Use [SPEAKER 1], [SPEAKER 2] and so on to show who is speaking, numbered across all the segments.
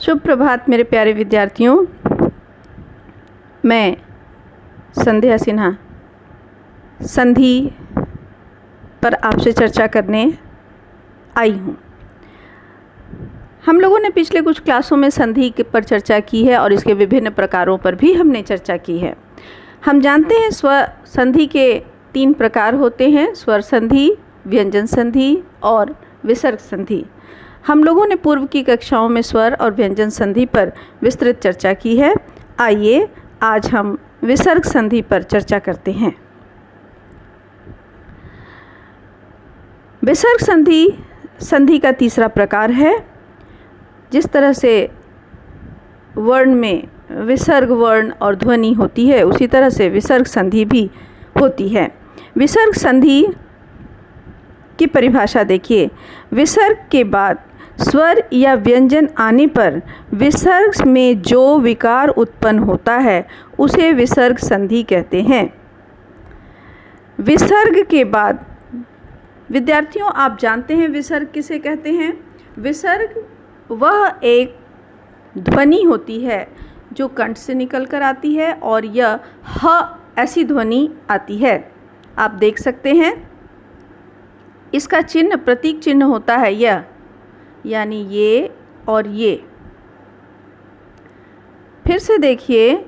[SPEAKER 1] शुभ प्रभात मेरे प्यारे विद्यार्थियों। मैं संध्या सिन्हा संधि पर आपसे चर्चा करने आई हूँ। हम लोगों ने पिछले कुछ क्लासों में संधि पर चर्चा की है और इसके विभिन्न प्रकारों पर भी हमने चर्चा की है। हम जानते हैं स्वर संधि के 3 प्रकार होते हैं, स्वर संधि, व्यंजन संधि और विसर्ग संधि। हम लोगों ने पूर्व की कक्षाओं में स्वर और व्यंजन संधि पर विस्तृत चर्चा की है। आइए आज हम विसर्ग संधि पर चर्चा करते हैं। विसर्ग संधि संधि का तीसरा प्रकार है। जिस तरह से वर्ण में विसर्ग वर्ण और ध्वनि होती है, उसी तरह से विसर्ग संधि भी होती है। विसर्ग संधि की परिभाषा देखिए। विसर्ग के बाद स्वर या व्यंजन आने पर विसर्ग में जो विकार उत्पन्न होता है उसे विसर्ग संधि कहते हैं। विसर्ग के बाद विद्यार्थियों, आप जानते हैं विसर्ग किसे कहते हैं? विसर्ग वह एक ध्वनि होती है जो कंठ से निकल कर आती है और यह ह ऐसी ध्वनि आती है। आप देख सकते हैं इसका चिन्ह, प्रतीक चिन्ह होता है यह, यानी ये और ये। फिर से देखिए,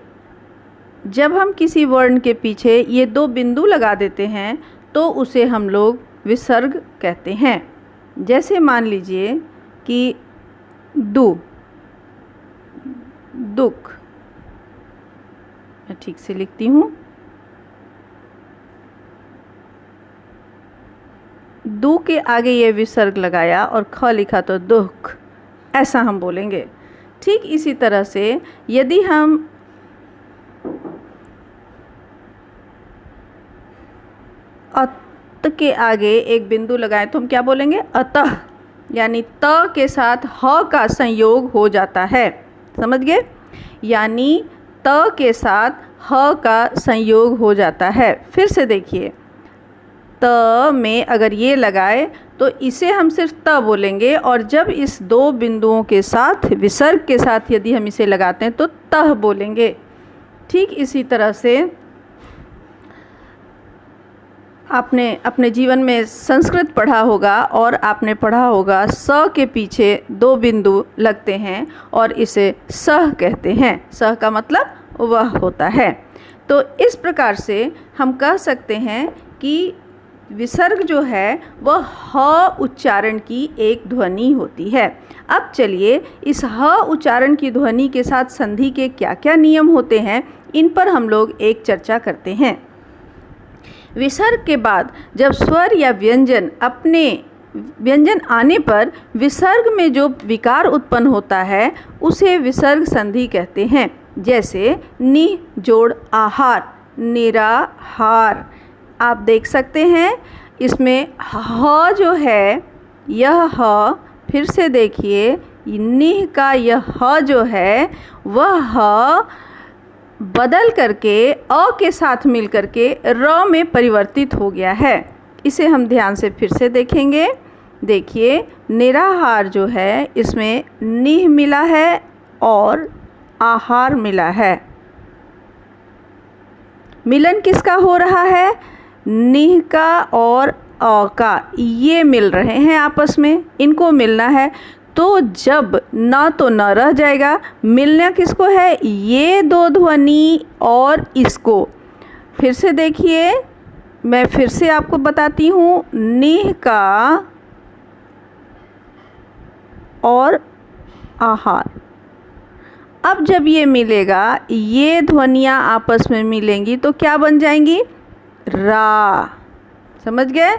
[SPEAKER 1] जब हम किसी वर्ण के पीछे ये 2 बिंदु लगा देते हैं तो उसे हम लोग विसर्ग कहते हैं। जैसे मान लीजिए कि दु, दुख, मैं ठीक से लिखती हूँ, दू के आगे ये विसर्ग लगाया और ख लिखा तो दुख, ऐसा हम बोलेंगे। ठीक इसी तरह से यदि हम अत के आगे एक बिंदु लगाएं तो हम क्या बोलेंगे? अतः, यानी त के साथ ह का संयोग हो जाता है। समझ गए? यानी त के साथ ह का संयोग हो जाता है। फिर से देखिए, त में अगर ये लगाए तो इसे हम सिर्फ त बोलेंगे, और जब इस 2 बिंदुओं के साथ विसर्ग के साथ यदि हम इसे लगाते हैं तो तह बोलेंगे। ठीक इसी तरह से आपने अपने जीवन में संस्कृत पढ़ा होगा और आपने पढ़ा होगा स के पीछे 2 बिंदु लगते हैं और इसे सह कहते हैं। सह का मतलब वह होता है। तो इस प्रकार से हम कह सकते हैं कि विसर्ग जो है वह ह उच्चारण की एक ध्वनि होती है। अब चलिए इस ह उच्चारण की ध्वनि के साथ संधि के क्या क्या नियम होते हैं, इन पर हम लोग एक चर्चा करते हैं। विसर्ग के बाद जब स्वर या व्यंजन आने पर विसर्ग में जो विकार उत्पन्न होता है उसे विसर्ग संधि कहते हैं। जैसे नि जोड़ आहार, निराहार। आप देख सकते हैं इसमें ह जो है यह ह, फिर से देखिए निह का यह ह जो है वह ह बदल करके अ के साथ मिल करके र में परिवर्तित हो गया है। इसे हम ध्यान से फिर से देखेंगे। देखिए निराहार जो है इसमें निह मिला है और आहार मिला है। मिलन किसका हो रहा है? निह का और अ का, ये मिल रहे हैं आपस में, इनको मिलना है। तो जब न तो न रह जाएगा, मिलना किसको है? ये 2 ध्वनि और इसको। फिर से देखिए, मैं फिर से आपको बताती हूँ, निह का और आहार। अब जब ये मिलेगा, ये ध्वनियाँ आपस में मिलेंगी तो क्या बन जाएंगी? रा। समझ गए?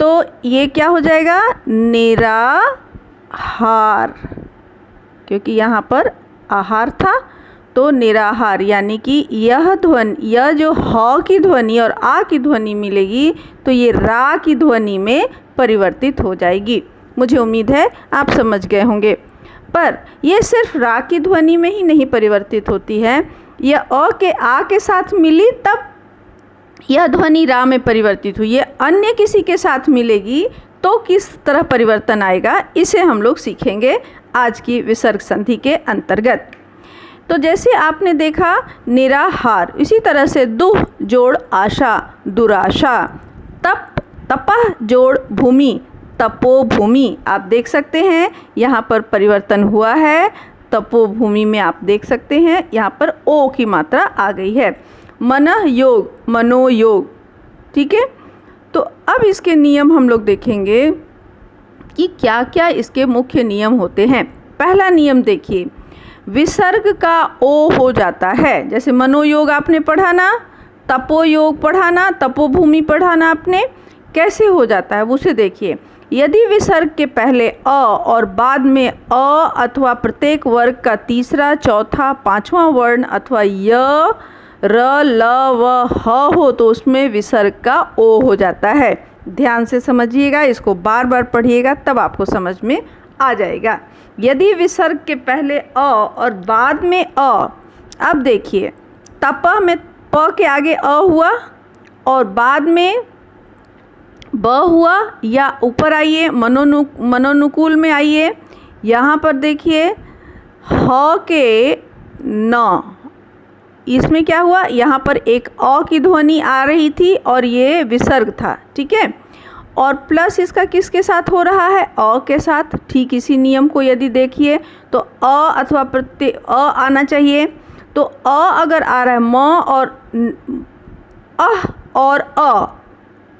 [SPEAKER 1] तो ये क्या हो जाएगा? निराहार, क्योंकि यहाँ पर आहार था तो निराहार, यानी कि यह जो ह की ध्वनि और आ की ध्वनि मिलेगी तो ये रा की ध्वनि में परिवर्तित हो जाएगी। मुझे उम्मीद है आप समझ गए होंगे। पर यह सिर्फ रा की ध्वनि में ही नहीं परिवर्तित होती है, यह अ के आ के साथ मिली तब यह ध्वनि रा में परिवर्तित हुई है। अन्य किसी के साथ मिलेगी तो किस तरह परिवर्तन आएगा, इसे हम लोग सीखेंगे आज की विसर्ग संधि के अंतर्गत। तो जैसे आपने देखा निराहार, इसी तरह से दुह जोड़ आशा दुराशा, तप तपह जोड़ भूमि तपोभूमि। आप देख सकते हैं यहाँ पर परिवर्तन हुआ है, तपोभूमि में आप देख सकते हैं यहाँ पर ओ की मात्रा आ गई है। मनः योग मनोयोग, ठीक है। तो अब इसके नियम हम लोग देखेंगे कि क्या क्या इसके मुख्य नियम होते हैं। पहला नियम देखिए, विसर्ग का ओ हो जाता है। जैसे मनोयोग आपने पढ़ा ना, तपोयोग पढ़ा ना, तपोभूमि पढ़ा ना आपने, कैसे हो जाता है उसे देखिए। यदि विसर्ग के पहले अ और बाद में अ अथवा प्रत्येक वर्ग का तीसरा, चौथा, पांचवा वर्ण अथवा य, र, ल, व, ह हो तो उसमें विसर्ग का ओ हो जाता है। ध्यान से समझिएगा, इसको बार बार पढ़िएगा तब आपको समझ में आ जाएगा। यदि विसर्ग के पहले अ और बाद में अ, अब देखिए तप में प के आगे अ हुआ और बाद में ब हुआ, या ऊपर आइए मनोनुकूल में आइए, यहाँ पर देखिए ह के न, इसमें क्या हुआ, यहाँ पर एक अ की ध्वनि आ रही थी और ये विसर्ग था, ठीक है। और प्लस इसका किसके साथ हो रहा है, अ के साथ। ठीक इसी नियम को यदि देखिए तो अ अथवा प्रत्यय अ आना चाहिए, तो अ अगर आ रहा है म और अह और अ,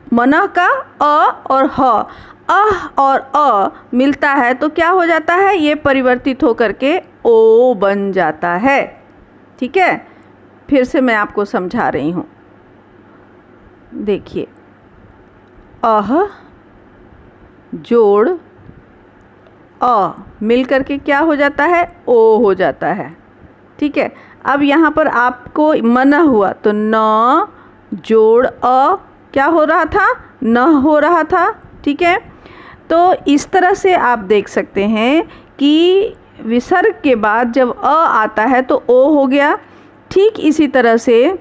[SPEAKER 1] मनः का अ और ह, अह और अ मिलता है तो क्या हो जाता है, ये परिवर्तित होकर के ओ बन जाता है, ठीक है। फिर से मैं आपको समझा रही हूँ, देखिए अह जोड़ अ मिल करके क्या हो जाता है, ओ हो जाता है, ठीक है। अब यहाँ पर आपको मन हुआ तो न जोड़ अ क्या हो रहा था, न हो रहा था, ठीक है। तो इस तरह से आप देख सकते हैं कि विसर्ग के बाद जब अ आता है तो ओ हो गया। ठीक इसी तरह से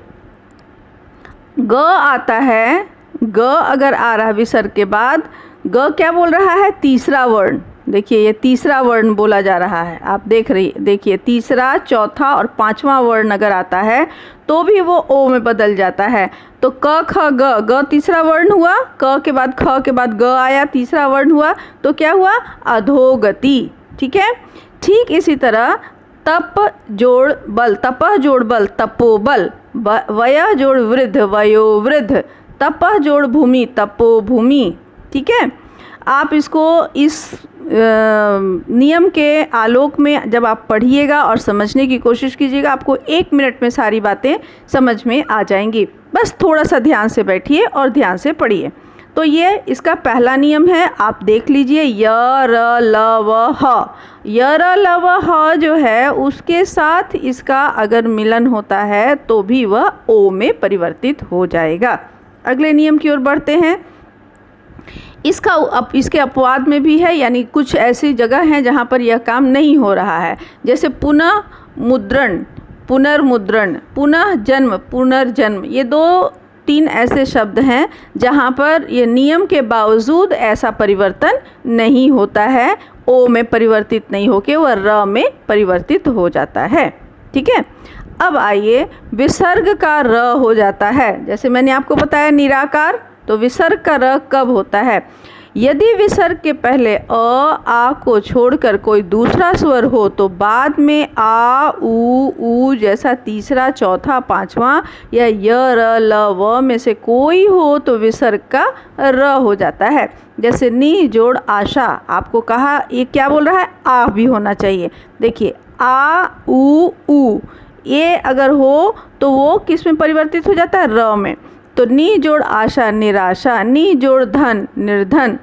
[SPEAKER 1] ग आता है, ग अगर आ रहा है विसर्ग के बाद, ग क्या बोल रहा है, तीसरा वर्ण। देखिए ये तीसरा वर्ण बोला जा रहा है, आप देखिए तीसरा, चौथा और पांचवा वर्ण अगर आता है तो भी वो ओ में बदल जाता है। तो क ख ग, ग तीसरा वर्ण हुआ, क के बाद ख के बाद ग आया, तीसरा वर्ण हुआ तो क्या हुआ, अधोगति, ठीक है। ठीक इसी तरह तप जोड़ बल तपह जोड़ बल तपोबल, वय जोड़ वृद्ध वयोवृद्ध, तपह जोड़ भूमि तपोभूमि, ठीक है। आप इसको इस नियम के आलोक में जब आप पढ़िएगा और समझने की कोशिश कीजिएगा, आपको 1 मिनट में सारी बातें समझ में आ जाएंगी। बस थोड़ा सा ध्यान से बैठिए और ध्यान से पढ़िए। तो ये इसका पहला नियम है, आप देख लीजिए य र ल व ह। य र ल व ह जो है उसके साथ इसका अगर मिलन होता है तो भी वह ओ में परिवर्तित हो जाएगा। अगले नियम की ओर बढ़ते हैं। इसके अपवाद में भी है, यानी कुछ ऐसी जगह हैं जहाँ पर यह काम नहीं हो रहा है। जैसे पुनः मुद्रण, पुनर्मुद्रण, पुनः जन्म, पुनर्जन्म, ये 2-3 ऐसे शब्द हैं जहाँ पर ये नियम के बावजूद ऐसा परिवर्तन नहीं होता है, ओ में परिवर्तित नहीं होके वह र में परिवर्तित हो जाता है, ठीक है। अब आइए विसर्ग का र हो जाता है। जैसे मैंने आपको बताया निराकार, तो विसर्ग का र कब होता है, यदि विसर्ग के पहले अ आ को छोड़कर कोई दूसरा स्वर हो तो बाद में आ ऊ जैसा तीसरा, चौथा, पांचवा या य र ल व में से कोई हो तो विसर्ग का र हो जाता है। जैसे नी जोड़ आशा, आपको कहा ये क्या बोल रहा है, आ भी होना चाहिए। देखिए आ ऊ ये अगर हो तो वो किस में परिवर्तित हो जाता है, र में। तो नी जोड़ आशा निराशा, नी जोड़ धन निर्धन,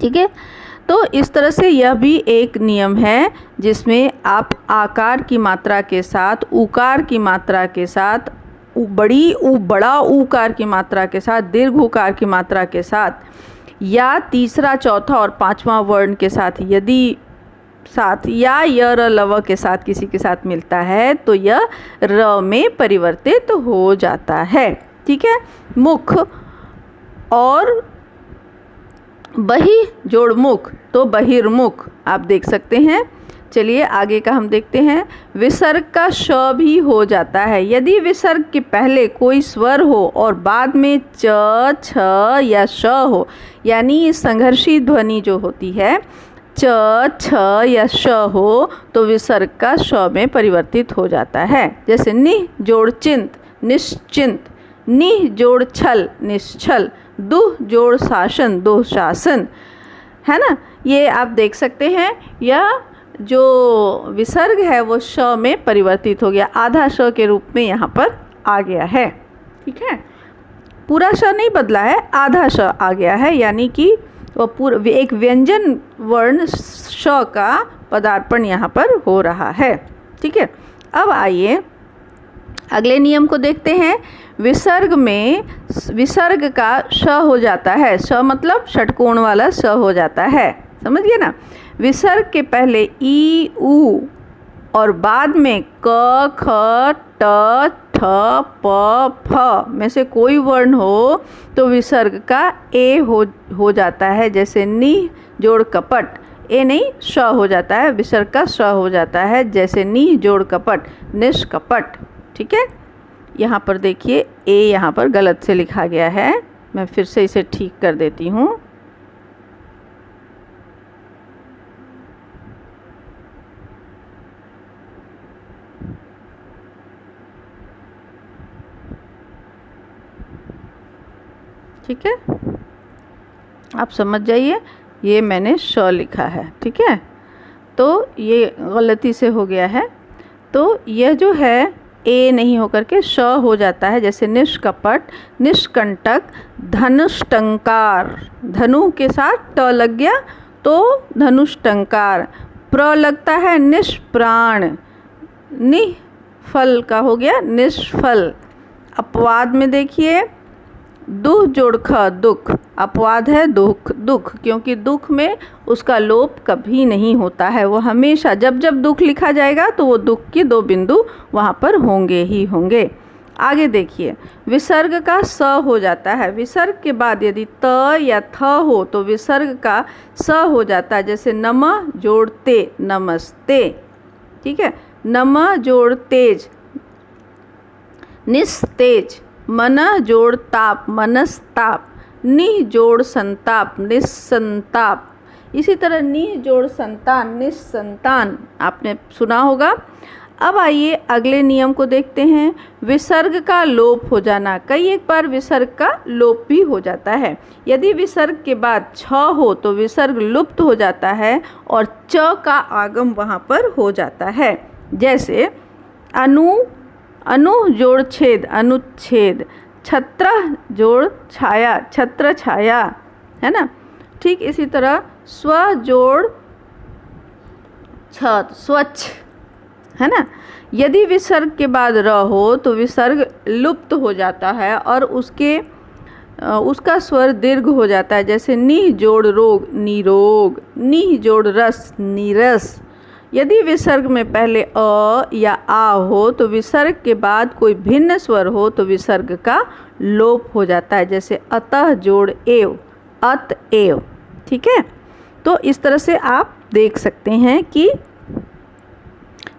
[SPEAKER 1] ठीक है। तो इस तरह से यह भी एक नियम है जिसमें आप आकार की मात्रा के साथ, उकार की मात्रा के साथ, बड़ा उकार की मात्रा के साथ, दीर्घ उकार की मात्रा के साथ या तीसरा, चौथा और पांचवा वर्ण के साथ यदि साथ या य र ल व के साथ किसी के साथ मिलता है तो यह र में परिवर्तित हो जाता है, ठीक है। मुख और बही जोड़ मुख तो बहिर्मुख, आप देख सकते हैं। चलिए आगे का हम देखते हैं। विसर्ग का श भी हो जाता है यदि विसर्ग के पहले कोई स्वर हो और बाद में च, छ या श हो, यानी संघर्षी ध्वनि जो होती है च, छ या श हो तो विसर्ग का श में परिवर्तित हो जाता है। जैसे निह जोड़ चिंत निश्चिंत, निह जोड़ छल निश्छल, दुह जोड़ शासन दुःशासन, है ना। ये आप देख सकते हैं, यह जो विसर्ग है वो श में परिवर्तित हो गया, आधा श के रूप में यहाँ पर आ गया है। ठीक है, पूरा श नहीं बदला है, आधा श आ गया है, यानी कि वो एक व्यंजन वर्ण श का पदार्पण यहाँ पर हो रहा है। ठीक है, अब आइए अगले नियम को देखते हैं। विसर्ग में विसर्ग का श हो जाता है, श मतलब षटकोण वाला श हो जाता है, समझ गए ना। विसर्ग के पहले ई उ और बाद में क ख ट ठ प फ में से कोई वर्ण हो तो विसर्ग का ए हो जाता है। जैसे नि जोड़ कपट, ए नहीं श हो जाता है, विसर्ग का श हो जाता है। जैसे नि जोड़ कपट निष्कपट। ठीक है, यहाँ पर देखिए ए यहाँ पर गलत से लिखा गया है, मैं फिर से इसे ठीक कर देती हूँ। ठीक है, आप समझ जाइए, ये मैंने श लिखा है। ठीक है, तो ये गलती से हो गया है, तो यह जो है ए नहीं होकर के श हो जाता है। जैसे निष्कपट निष्कंटक धनुष्टंकार, धनु के साथ ट लग गया तो धनुष्टंकार। प्र लगता है निष्प्राण, निफल का हो गया निष्फल। अपवाद में देखिए दुह जोड़ ख दुख, अपवाद है दुख दुख, क्योंकि दुख में उसका लोप कभी नहीं होता है, वो हमेशा जब जब दुख लिखा जाएगा तो वो दुख के दो बिंदु वहाँ पर होंगे ही होंगे। आगे देखिए, विसर्ग का स हो जाता है, विसर्ग के बाद यदि त या थ हो तो विसर्ग का स हो जाता है। जैसे नमः जोड़ ते नमस्ते। ठीक है, नमः जोड़ तेज निस्तेज, मन जोड़ ताप मनस्ताप, निह जोड़ संताप निस्संताप। इसी तरह निह जोड़ संतान निस्संतान, आपने सुना होगा। अब आइए अगले नियम को देखते हैं। विसर्ग का लोप हो जाना, कई एक बार विसर्ग का लोप भी हो जाता है। यदि विसर्ग के बाद छ हो तो विसर्ग लुप्त हो जाता है और च का आगम वहाँ पर हो जाता है। जैसे अनु जोड़ छेद अनुच्छेद, छत्र जोड़ छाया छत्र छाया, है ना। ठीक इसी तरह स्व जोड़ छत स्वच्छ, है ना। यदि विसर्ग के बाद र हो तो विसर्ग लुप्त हो जाता है और उसका स्वर दीर्घ हो जाता है। जैसे निह जोड़ रोग निरोग, निह जोड़ रस नीरस। यदि विसर्ग में पहले अ या आ हो तो विसर्ग के बाद कोई भिन्न स्वर हो तो विसर्ग का लोप हो जाता है। जैसे अतः जोड़ एव अत एव। ठीक है, तो इस तरह से आप देख सकते हैं कि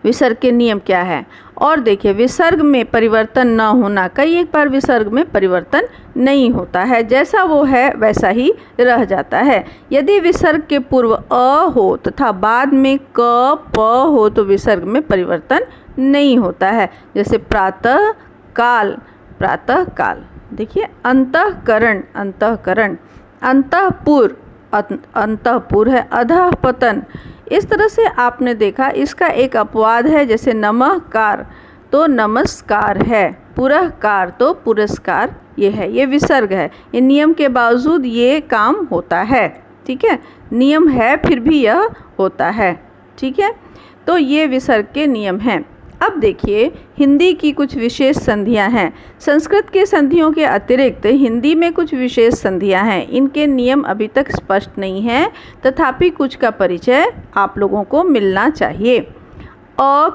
[SPEAKER 1] विसर्ग के नियम क्या है। और देखिए, विसर्ग में परिवर्तन न होना, कई एक बार विसर्ग में परिवर्तन नहीं होता है, जैसा वो है वैसा ही रह जाता है। यदि विसर्ग के पूर्व अ हो तथा बाद में क प हो तो विसर्ग में परिवर्तन नहीं होता है। जैसे प्रातः काल प्रातः काल। देखिए, अंतःकरण अंतःकरण, अंतःपुर अंतःपुर है, अधः पतन। इस तरह से आपने देखा, इसका एक अपवाद है। जैसे नमःकार तो नमस्कार है, पुरःकार तो पुरस्कार ये है, ये विसर्ग है। इन नियम के बावजूद ये काम होता है। ठीक है, नियम है फिर भी यह होता है। ठीक है, तो ये विसर्ग के नियम हैं। अब देखिए, हिंदी की कुछ विशेष संधियां हैं। संस्कृत के संधियों के अतिरिक्त हिंदी में कुछ विशेष संधियां हैं। इनके नियम अभी तक स्पष्ट नहीं हैं, तथापि कुछ का परिचय आप लोगों को मिलना चाहिए। आ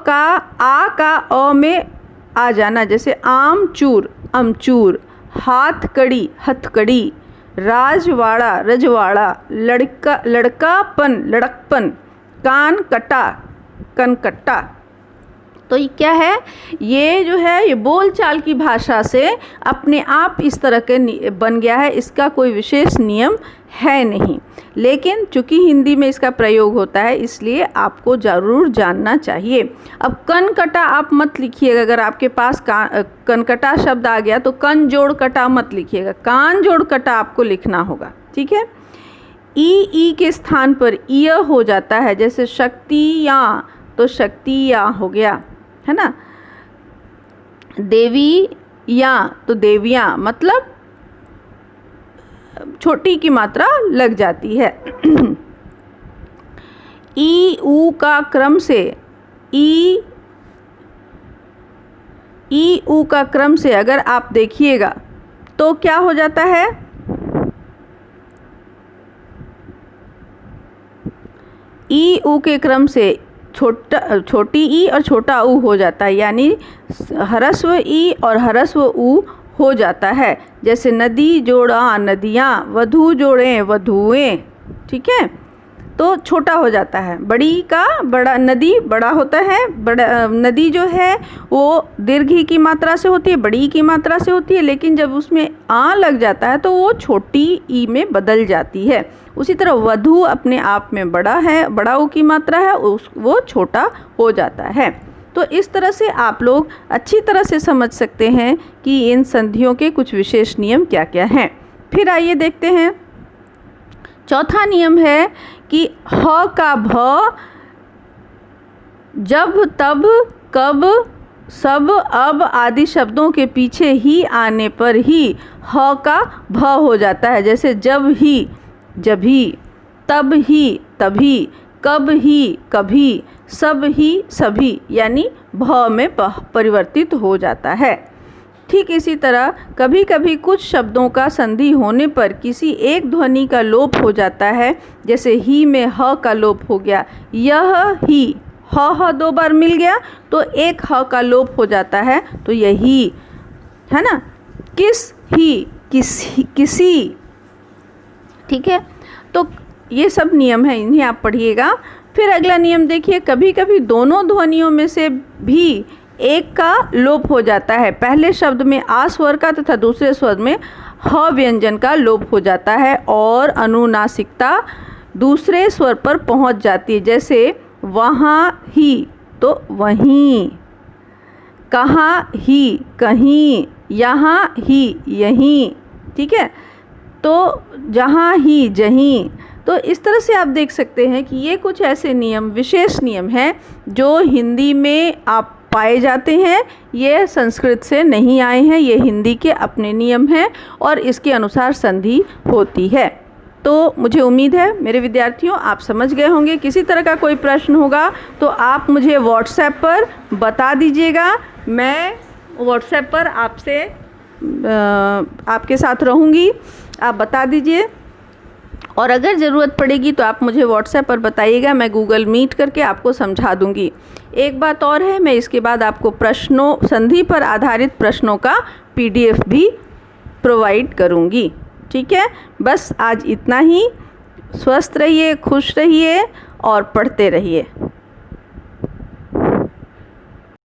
[SPEAKER 1] का अ में आ जाना, जैसे आमचूर अमचूर, हाथ कड़ी हथकड़ी, राजवाड़ा रजवाड़ा, लड़कापन लड़कपन, कान कटा कनकट्टा। तो ये क्या है, ये जो है ये बोलचाल की भाषा से अपने आप इस तरह के बन गया है, इसका कोई विशेष नियम है नहीं, लेकिन चूंकि हिंदी में इसका प्रयोग होता है इसलिए आपको ज़रूर जानना चाहिए। अब कनकटा आप मत लिखिएगा, अगर आपके पास कनकटा शब्द आ गया तो कन जोड़ कटा मत लिखिएगा, कान जोड़ कटा आपको लिखना होगा, ठीक है। ई के स्थान पर य हो जाता है, जैसे शक्तियाँ तो शक्तियाँ हो गया, है ना। देवी या तो देवियाँ, मतलब छोटी की मात्रा लग जाती है। ई ऊ का क्रम से ई ऊ का क्रम से अगर आप देखिएगा तो क्या हो जाता है, ई ऊ के क्रम से छोटी ई और छोटा ऊ हो जाता है, यानी ह्रस्व ई और ह्रस्व ऊ हो जाता है। जैसे नदी जोड़ा नदियाँ, वधू जोड़ें वधुएं, ठीक है, तो छोटा हो जाता है। बड़ी का बड़ा, नदी बड़ा होता है, बड़ा नदी जो है वो दीर्घ ई की मात्रा से होती है, बड़ी ई की मात्रा से होती है, लेकिन जब उसमें आ लग जाता है तो वो छोटी ई में बदल जाती है। उसी तरह वधू अपने आप में बड़ा है, बड़ा ऊ की मात्रा है, वो छोटा हो जाता है। तो इस तरह से आप लोग अच्छी तरह से समझ सकते हैं कि इन संधियों के कुछ विशेष नियम क्या क्या हैं। फिर आइए देखते हैं, चौथा नियम है कि ह का भ जब तब कब सब अब आदि शब्दों के पीछे ही आने पर ही ह का भ हो जाता है। जैसे जब ही जभी, तब ही तभी, कब ही कभी, सब ही सभी, यानी भ में परिवर्तित हो जाता है। ठीक इसी तरह कभी कभी कुछ शब्दों का संधि होने पर किसी एक ध्वनि का लोप हो जाता है। जैसे ही में ह का लोप हो गया, यह ही, ह दो बार मिल गया तो एक ह का लोप हो जाता है, तो यही, है ना। किस ही, किसी, ठीक है। तो ये सब नियम है, इन्हें आप पढ़िएगा। फिर अगला नियम देखिए, कभी कभी दोनों ध्वनियों में से भी एक का लोप हो जाता है। पहले शब्द में आ स्वर का तथा दूसरे स्वर में ह व्यंजन का लोप हो जाता है और अनुनासिकता दूसरे स्वर पर पहुंच जाती है। जैसे वहाँ ही तो वहीं, कहाँ ही कहीं, यहाँ ही यहीं, ठीक है, तो जहाँ ही जहीं। तो इस तरह से आप देख सकते हैं कि ये कुछ ऐसे नियम, विशेष नियम हैं जो हिंदी में आप पाए जाते हैं। ये संस्कृत से नहीं आए हैं, ये हिंदी के अपने नियम हैं और इसके अनुसार संधि होती है। तो मुझे उम्मीद है मेरे विद्यार्थियों आप समझ गए होंगे। किसी तरह का कोई प्रश्न होगा तो आप मुझे व्हाट्सएप पर बता दीजिएगा। मैं व्हाट्सएप पर आपसे आपके साथ रहूँगी, आप बता दीजिए। और अगर ज़रूरत पड़ेगी तो आप मुझे व्हाट्सएप पर बताइएगा, मैं गूगल मीट करके आपको समझा दूंगी। एक बात और है, मैं इसके बाद आपको प्रश्नों, संधि पर आधारित प्रश्नों का PDF भी प्रोवाइड करूंगी, ठीक है। बस आज इतना ही। स्वस्थ रहिए, खुश रहिए और पढ़ते रहिए।